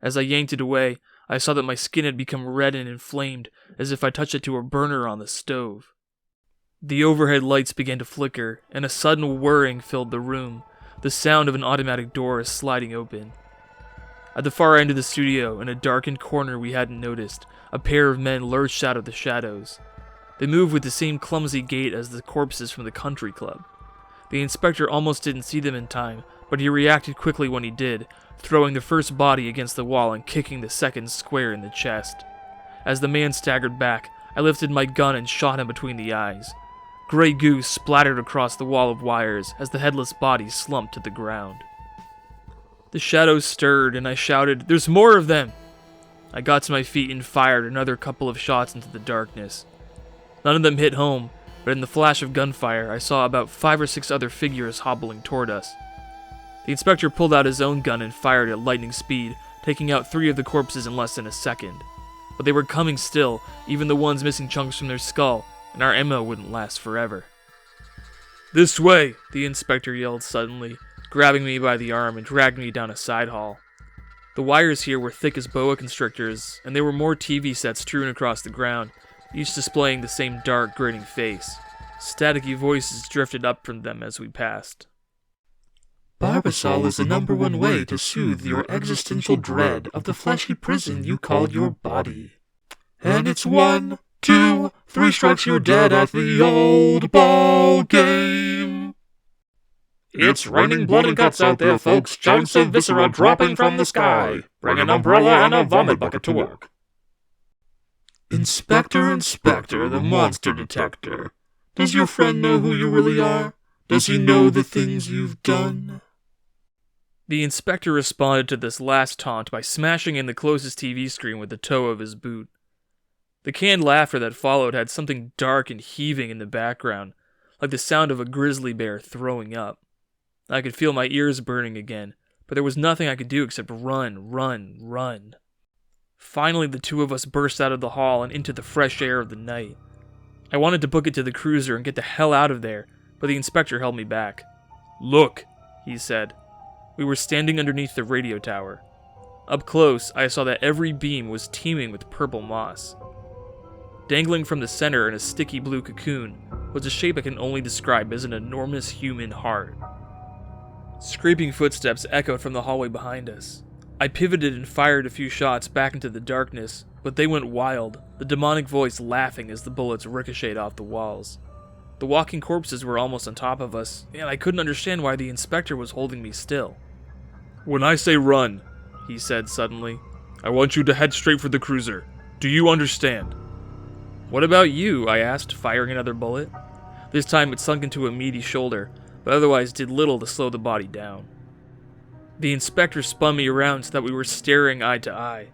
As I yanked it away, I saw that my skin had become red and inflamed, as if I touched it to a burner on the stove. The overhead lights began to flicker, and a sudden whirring filled the room, the sound of an automatic door sliding open. At the far end of the studio, in a darkened corner we hadn't noticed, a pair of men lurched out of the shadows. They moved with the same clumsy gait as the corpses from the country club. The inspector almost didn't see them in time, but he reacted quickly when he did, throwing the first body against the wall and kicking the second square in the chest. As the man staggered back, I lifted my gun and shot him between the eyes. Gray goo splattered across the wall of wires as the headless body slumped to the ground. The shadows stirred, and I shouted, "There's more of them!" I got to my feet and fired another couple of shots into the darkness. None of them hit home, but in the flash of gunfire, I saw about 5 or 6 other figures hobbling toward us. The inspector pulled out his own gun and fired at lightning speed, taking out 3 of the corpses in less than a second. But they were coming still, even the ones missing chunks from their skull, and our ammo wouldn't last forever. "This way!" the inspector yelled suddenly, grabbing me by the arm and dragging me down a side hall. The wires here were thick as boa constrictors, and there were more TV sets strewn across the ground, each displaying the same dark, grinning face. Staticky voices drifted up from them as we passed. Barbasol is the #1 way to soothe your existential dread of the fleshy prison you call your body. And it's 1, 2, 3 strikes you're dead at the old ball game. It's raining blood and guts out there, folks. Chunks of viscera dropping from the sky. Bring an umbrella and a vomit bucket to work. Inspector, Inspector, the monster detector. Does your friend know who you really are? Does he know the things you've done? The inspector responded to this last taunt by smashing in the closest TV screen with the toe of his boot. The canned laughter that followed had something dark and heaving in the background, like the sound of a grizzly bear throwing up. I could feel my ears burning again, but there was nothing I could do except run, run, run. Finally, the 2 of us burst out of the hall and into the fresh air of the night. I wanted to book it to the cruiser and get the hell out of there, but the inspector held me back. "Look," he said. We were standing underneath the radio tower. Up close, I saw that every beam was teeming with purple moss. Dangling from the center in a sticky blue cocoon was a shape I can only describe as an enormous human heart. Scraping footsteps echoed from the hallway behind us. I pivoted and fired a few shots back into the darkness, but they went wild, the demonic voice laughing as the bullets ricocheted off the walls. The walking corpses were almost on top of us, and I couldn't understand why the inspector was holding me still. "When I say run," he said suddenly, "I want you to head straight for the cruiser. Do you understand?" "What about you?" I asked, firing another bullet. This time it sunk into a meaty shoulder, but otherwise did little to slow the body down. The inspector spun me around so that we were staring eye to eye.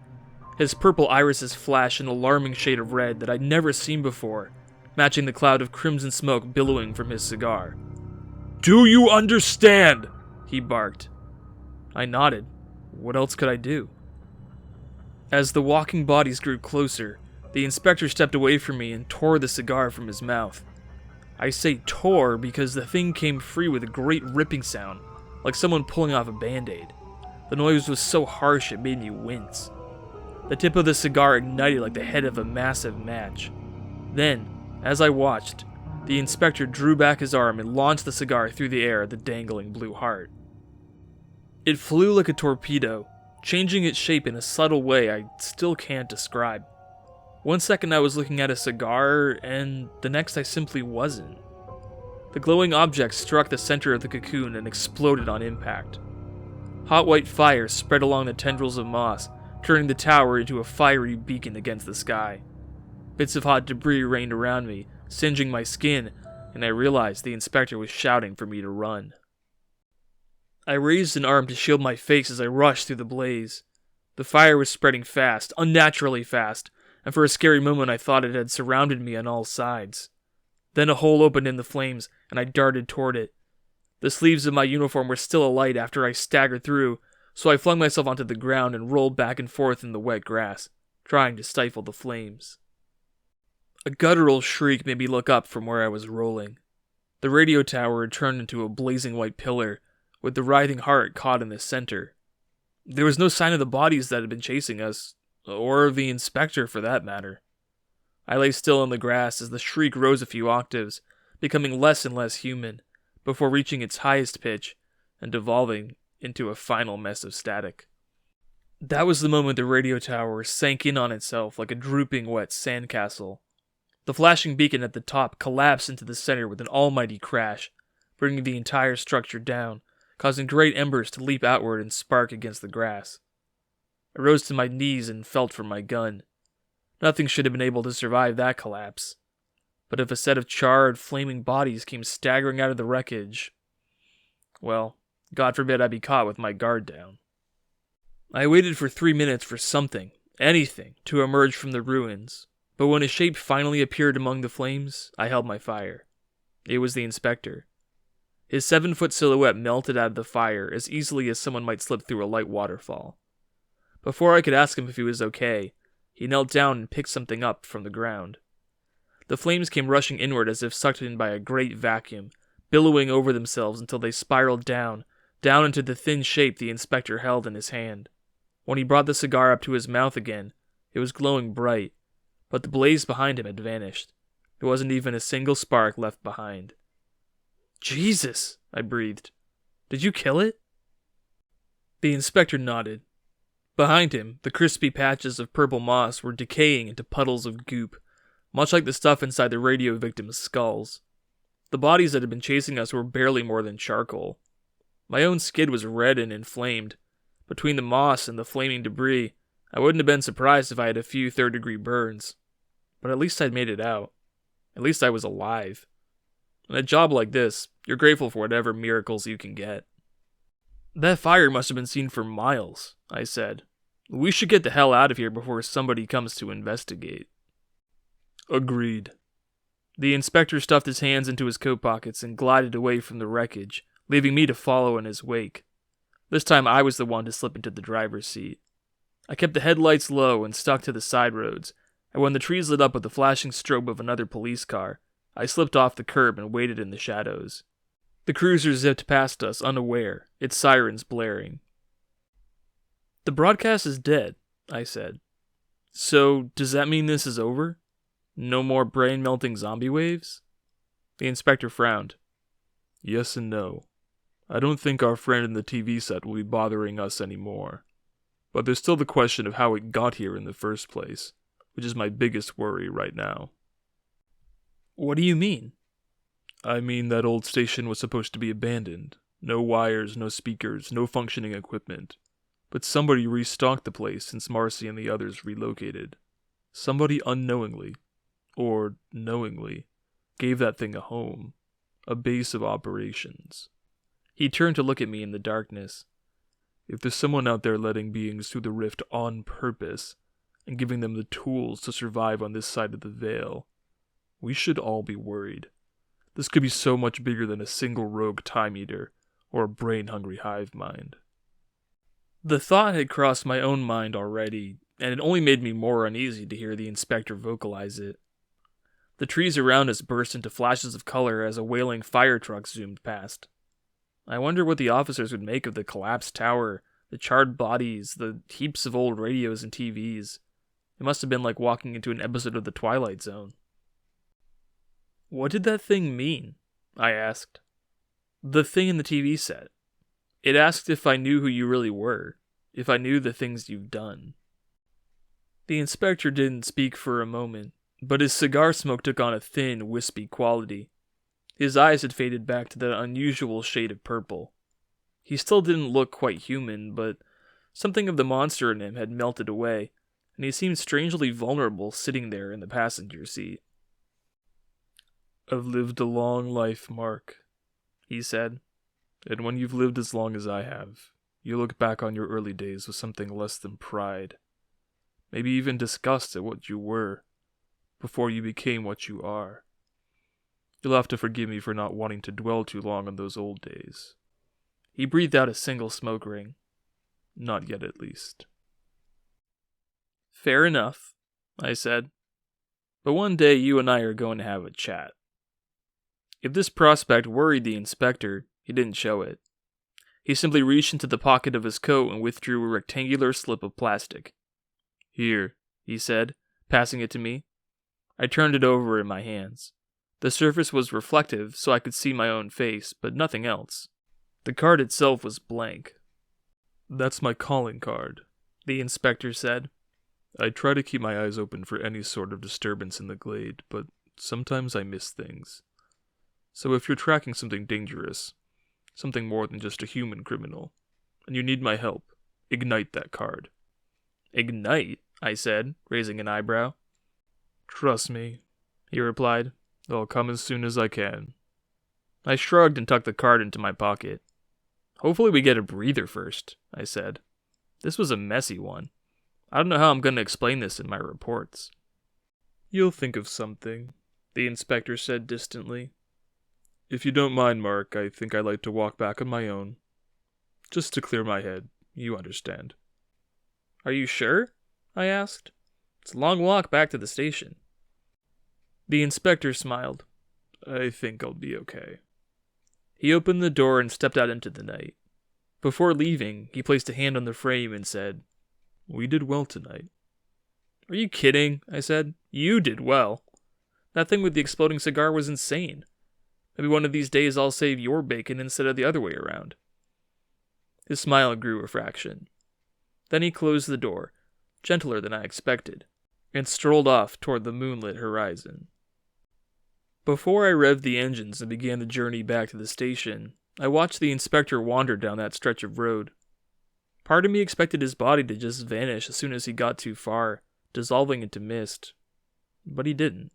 His purple irises flashed an alarming shade of red that I'd never seen before, matching the cloud of crimson smoke billowing from his cigar. "Do you understand?" he barked. I nodded. What else could I do? As the walking bodies grew closer, the inspector stepped away from me and tore the cigar from his mouth. I say tore because the thing came free with a great ripping sound, like someone pulling off a band-aid. The noise was so harsh it made me wince. The tip of the cigar ignited like the head of a massive match. Then, as I watched, the inspector drew back his arm and launched the cigar through the air at the dangling blue heart. It flew like a torpedo, changing its shape in a subtle way I still can't describe. One second I was looking at a cigar, and the next I simply wasn't. The glowing object struck the center of the cocoon and exploded on impact. Hot white fire spread along the tendrils of moss, turning the tower into a fiery beacon against the sky. Bits of hot debris rained around me, singeing my skin, and I realized the inspector was shouting for me to run. I raised an arm to shield my face as I rushed through the blaze. The fire was spreading fast, unnaturally fast, and for a scary moment I thought it had surrounded me on all sides. Then a hole opened in the flames, and I darted toward it. The sleeves of my uniform were still alight after I staggered through, so I flung myself onto the ground and rolled back and forth in the wet grass, trying to stifle the flames. A guttural shriek made me look up from where I was rolling. The radio tower had turned into a blazing white pillar, with the writhing heart caught in the center. There was no sign of the bodies that had been chasing us, or of the inspector for that matter. I lay still in the grass as the shriek rose a few octaves, becoming less and less human, before reaching its highest pitch and devolving into a final mess of static. That was the moment the radio tower sank in on itself like a drooping wet sandcastle. The flashing beacon at the top collapsed into the center with an almighty crash, bringing the entire structure down, causing great embers to leap outward and spark against the grass. I rose to my knees and felt for my gun. Nothing should have been able to survive that collapse. But if a set of charred, flaming bodies came staggering out of the wreckage, well, God forbid I be caught with my guard down. I waited for 3 minutes for something, anything, to emerge from the ruins, but when a shape finally appeared among the flames, I held my fire. It was the inspector. His 7-foot silhouette melted out of the fire as easily as someone might slip through a light waterfall. Before I could ask him if he was okay, he knelt down and picked something up from the ground. The flames came rushing inward as if sucked in by a great vacuum, billowing over themselves until they spiraled down into the thin shape the inspector held in his hand. When he brought the cigar up to his mouth again, it was glowing bright, but the blaze behind him had vanished. There wasn't even a single spark left behind. "Jesus!" I breathed. "Did you kill it?" The inspector nodded. Behind him, the crispy patches of purple moss were decaying into puddles of goop, much like the stuff inside the radio victims' skulls. The bodies that had been chasing us were barely more than charcoal. My own skin was red and inflamed. Between the moss and the flaming debris, I wouldn't have been surprised if I had a few third-degree burns. But at least I'd made it out. At least I was alive. In a job like this, you're grateful for whatever miracles you can get. "That fire must have been seen for miles," I said. "We should get the hell out of here before somebody comes to investigate." Agreed. The inspector stuffed his hands into his coat pockets and glided away from the wreckage, leaving me to follow in his wake. This time I was the one to slip into the driver's seat. I kept the headlights low and stuck to the side roads, and when the trees lit up with the flashing strobe of another police car, I slipped off the curb and waited in the shadows. The cruiser zipped past us unaware, its sirens blaring. "The broadcast is dead," I said. "So, does that mean this is over? No more brain-melting zombie waves?" The inspector frowned. Yes and no. I don't think our friend in the TV set will be bothering us anymore. But there's still the question of how it got here in the first place, which is my biggest worry right now. "What do you mean?" I mean that old station was supposed to be abandoned. No wires, no speakers, no functioning equipment. But somebody restocked the place since Marcy and the others relocated. Somebody unknowingly, or knowingly, gave that thing a home, a base of operations. He turned to look at me in the darkness. If there's someone out there letting beings through the rift on purpose, and giving them the tools to survive on this side of the veil, we should all be worried. This could be so much bigger than a single rogue time eater, or a brain-hungry hive mind. The thought had crossed my own mind already, and it only made me more uneasy to hear the inspector vocalize it. The trees around us burst into flashes of color as a wailing fire truck zoomed past. I wonder what the officers would make of the collapsed tower, the charred bodies, the heaps of old radios and TVs. It must have been like walking into an episode of The Twilight Zone. "What did that thing mean?" I asked. "The thing in the TV set. It asked if I knew who you really were, if I knew the things you've done." The inspector didn't speak for a moment, but his cigar smoke took on a thin, wispy quality. His eyes had faded back to that unusual shade of purple. He still didn't look quite human, but something of the monster in him had melted away, and he seemed strangely vulnerable sitting there in the passenger seat. "I've lived a long life, Mark," he said. "And when you've lived as long as I have, you look back on your early days with something less than pride. Maybe even disgust at what you were, before you became what you are. You'll have to forgive me for not wanting to dwell too long on those old days." He breathed out a single smoke ring. "Not yet, at least." "Fair enough," I said. "But one day you and I are going to have a chat." If this prospect worried the inspector, he didn't show it. He simply reached into the pocket of his coat and withdrew a rectangular slip of plastic. "Here," he said, passing it to me. I turned it over in my hands. The surface was reflective, so I could see my own face, but nothing else. The card itself was blank. "That's my calling card," the inspector said. "I try to keep my eyes open for any sort of disturbance in the glade, but sometimes I miss things. So if you're tracking something dangerous, something more than just a human criminal, and you need my help, ignite that card." "Ignite?" I said, raising an eyebrow. "Trust me," he replied. "I'll come as soon as I can." I shrugged and tucked the card into my pocket. "Hopefully we get a breather first," I said. This was a messy one. I don't know how I'm going to explain this in my reports. You'll think of something, the inspector said distantly. If you don't mind, Mark, I think I'd like to walk back on my own. Just to clear my head, you understand. Are you sure? I asked. It's a long walk back to the station. The inspector smiled. I think I'll be okay. He opened the door and stepped out into the night. Before leaving, he placed a hand on the frame and said, We did well tonight. Are you kidding? I said. You did well. That thing with the exploding cigar was insane. Maybe one of these days I'll save your bacon instead of the other way around. His smile grew a fraction. Then he closed the door, gentler than I expected, and strolled off toward the moonlit horizon. Before I revved the engines and began the journey back to the station, I watched the inspector wander down that stretch of road. Part of me expected his body to just vanish as soon as he got too far, dissolving into mist. But he didn't.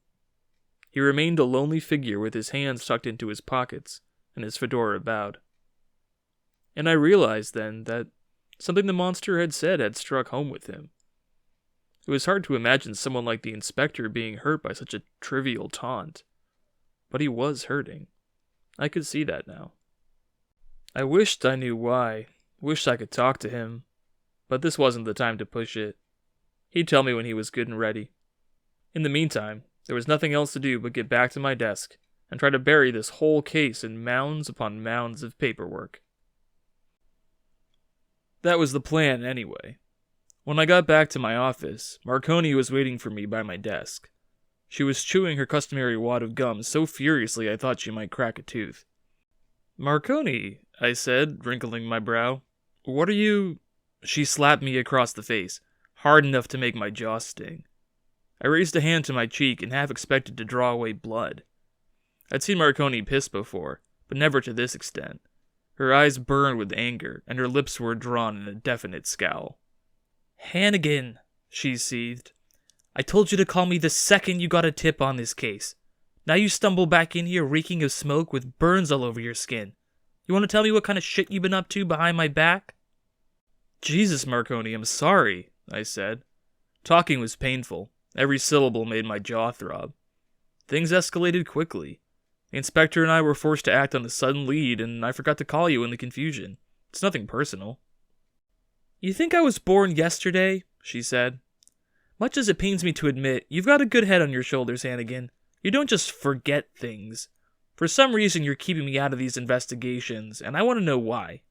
He remained a lonely figure with his hands tucked into his pockets and his fedora bowed. And I realized then that something the monster had said had struck home with him. It was hard to imagine someone like the inspector being hurt by such a trivial taunt. But he was hurting. I could see that now. I wished I knew why, wished I could talk to him, but this wasn't the time to push it. He'd tell me when he was good and ready. In the meantime, there was nothing else to do but get back to my desk and try to bury this whole case in mounds upon mounds of paperwork. That was the plan, anyway. When I got back to my office, Marconi was waiting for me by my desk. She was chewing her customary wad of gum so furiously I thought she might crack a tooth. Marconi, I said, wrinkling my brow. What are you... She slapped me across the face, hard enough to make my jaw sting. I raised a hand to my cheek and half expected to draw away blood. I'd seen Marconi piss before, but never to this extent. Her eyes burned with anger, and her lips were drawn in a definite scowl. Hannigan, she seethed. I told you to call me the second you got a tip on this case. Now you stumble back in here reeking of smoke with burns all over your skin. You want to tell me what kind of shit you've been up to behind my back? Jesus, Marconi, I'm sorry, I said. Talking was painful. Every syllable made my jaw throb. Things escalated quickly. The inspector and I were forced to act on a sudden lead, and I forgot to call you in the confusion. It's nothing personal. You think I was born yesterday? She said. Much as it pains me to admit, you've got a good head on your shoulders, Hannigan. You don't just forget things. For some reason, you're keeping me out of these investigations, and I want to know why.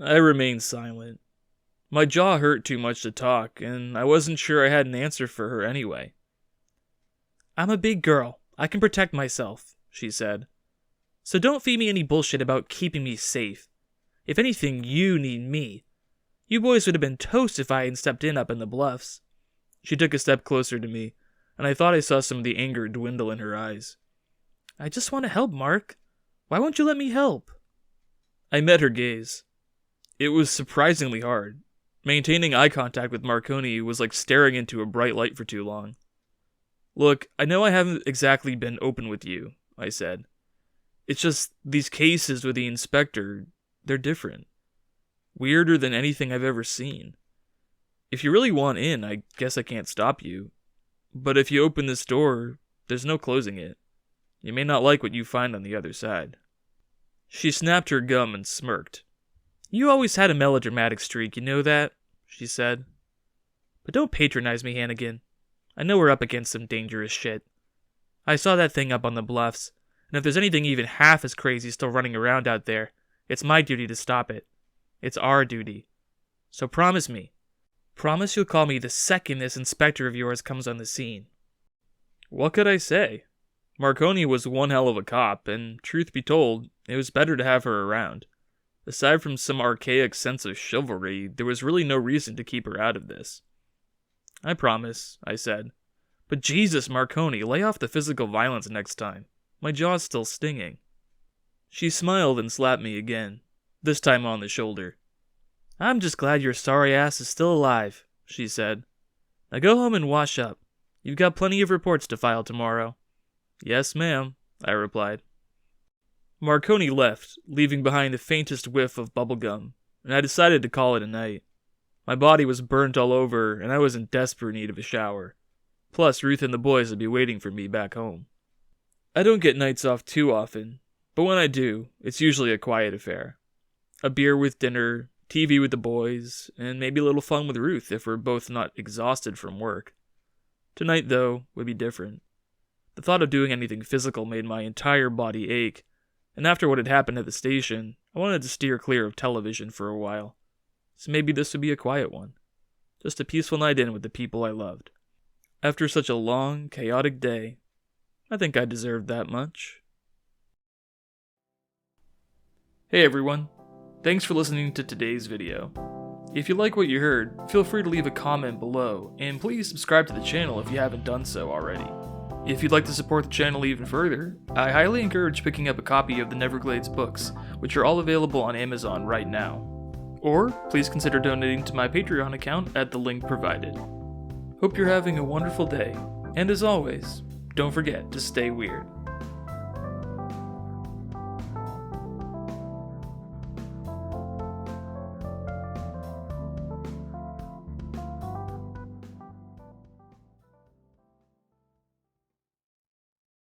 I remained silent. My jaw hurt too much to talk, and I wasn't sure I had an answer for her anyway. I'm a big girl. I can protect myself, she said. So don't feed me any bullshit about keeping me safe. If anything, you need me. You boys would have been toast if I hadn't stepped in up in the bluffs. She took a step closer to me, and I thought I saw some of the anger dwindle in her eyes. I just want to help, Mark. Why won't you let me help? I met her gaze. It was surprisingly hard. Maintaining eye contact with Marconi was like staring into a bright light for too long. Look, I know I haven't exactly been open with you, I said. It's just, these cases with the inspector, they're different. Weirder than anything I've ever seen. If you really want in, I guess I can't stop you. But if you open this door, there's no closing it. You may not like what you find on the other side. She snapped her gum and smirked. You always had a melodramatic streak, you know that? She said. But don't patronize me, Hannigan. I know we're up against some dangerous shit. I saw that thing up on the bluffs, and if there's anything even half as crazy still running around out there, it's my duty to stop it. It's our duty. So promise me. Promise you'll call me the second this inspector of yours comes on the scene. What could I say? Marconi was one hell of a cop, and truth be told, it was better to have her around. Aside from some archaic sense of chivalry, there was really no reason to keep her out of this. I promise, I said. But Jesus, Marconi, lay off the physical violence next time. My jaw's still stinging. She smiled and slapped me again, this time on the shoulder. I'm just glad your sorry ass is still alive, she said. Now go home and wash up. You've got plenty of reports to file tomorrow. Yes, ma'am, I replied. Marconi left, leaving behind the faintest whiff of bubblegum, and I decided to call it a night. My body was burnt all over, and I was in desperate need of a shower. Plus, Ruth and the boys would be waiting for me back home. I don't get nights off too often, but when I do, it's usually a quiet affair. A beer with dinner, TV with the boys, and maybe a little fun with Ruth if we're both not exhausted from work. Tonight, though, would be different. The thought of doing anything physical made my entire body ache, and after what had happened at the station, I wanted to steer clear of television for a while. So maybe this would be a quiet one. Just a peaceful night in with the people I loved. After such a long, chaotic day, I think I deserved that much. Hey everyone, thanks for listening to today's video. If you like what you heard, feel free to leave a comment below, and please subscribe to the channel if you haven't done so already. If you'd like to support the channel even further, I highly encourage picking up a copy of the Neverglades books, which are all available on Amazon right now. Or, please consider donating to my Patreon account at the link provided. Hope you're having a wonderful day, and as always, don't forget to stay weird.